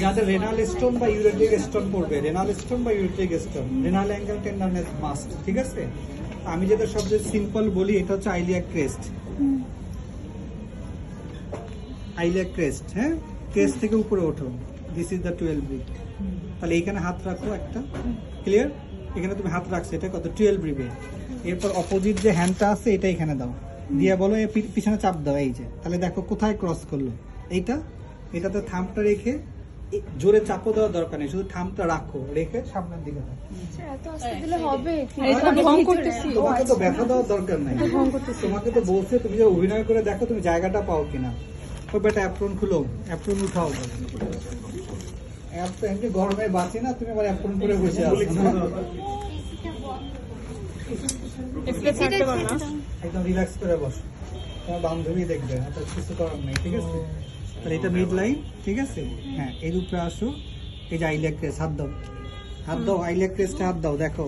যাদের renal stone বা ureteric stone পড়বে, রেনাল স্টোন বা ureteric stone, renal angle tenderness must, ঠিক আছে? আমি যেটা সবচেয়ে সিম্পল বলি, এটা হচ্ছে আইলিয়াক ক্রেস্ট। আইলিয়াক ক্রেস্ট, হ্যাঁ, ক্রেস্ট থেকে উপরে ওঠো, দিস ইজ দ্য 12 ব্রিভ। তাহলে এইখানে হাত রাখো একটা, ক্লিয়ার? এখানে তুমি হাত রাখছো, এটা কত? 12 ব্রিভে। এরপর অপোজিট যে হ্যান্ডটা আছে এটা এখানে দাও, দিয়ে বলো পিছনে চাপ দাও, এই যে। তাহলে দেখো কোথায় ক্রস করলো এইটা। এটাতে থাম্বটা রেখে জোরে চাপও দেওয়ার দরকার নেই, শুধু থাম্বটা রাখো, রেখে সামনের দিকে দাও। তোমাকে তো ব্যথা দেওয়ার দরকার নাই, তোমাকে তো বলছে তুমি যে অভিনয় করে দেখো তুমি জায়গাটা পাও কিনা। ও বেটা অ্যাপ্রন খুলো, অ্যাপ্রন উঠাও। এমনি গরমে বাঁচে না, তুমি আবার অ্যাপ্রন করে বসে আছো না? একদম রিল্যাক্স করে বসো, তোমার বান্ধবী দেখবে, কিছু করার নেই, ঠিক আছে? তাহলে এটা মিড লাইন, ঠিক আছে? হ্যাঁ, এর উপরে আসো, এই যে আইলিয়াক ক্রেস্ট, হাত দাও, হাত দাও, আইলিয়াক ক্রেস্টে হাত দাও, দেখো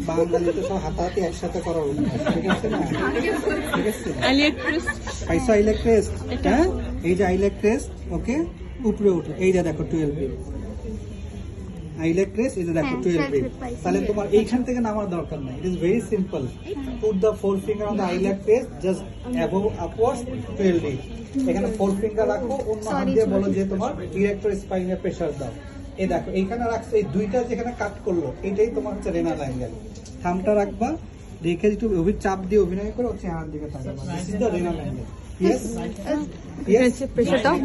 বাঙালিতে সব হাতাহাতি একসাথে করার অভ্যাস, ঠিক আছে না? ঠিক আছে, পাইছো আইলিয়াক ক্রেস্ট? হ্যাঁ, এই যে আইলিয়াক ক্রেস্ট, ওকে, উপরে উঠো, এই যে দেখো 12 ব্রিভ। আইলিয়াক ক্রেস্ট, এই যে দেখো 12 ব্রিভ। তাহলে তোমার এইখান থেকে নামার দরকার নাই, it is very simple. Put the 4 finger on the iliac crest, just above upwards 12 ব্রিভ। এখানে 4 ফিঙ্গার রাখো, অন্য হাত দিয়ে বলো যে তোমার ডিরেক্টর স্পাইনে প্রেসার দাও। এই দেখো এইখানে রাখছো, এই দুইটা যেখানে কাট করলো এটাই তোমার হচ্ছে রেনাল অ্যাঙ্গেল। থামটা রাখবা, রেখে একটু চাপ দিয়ে অভিনয় করে হচ্ছে হাত দিকে তাকাবা, this is the renal angle. Yes, yes, pressure দাও।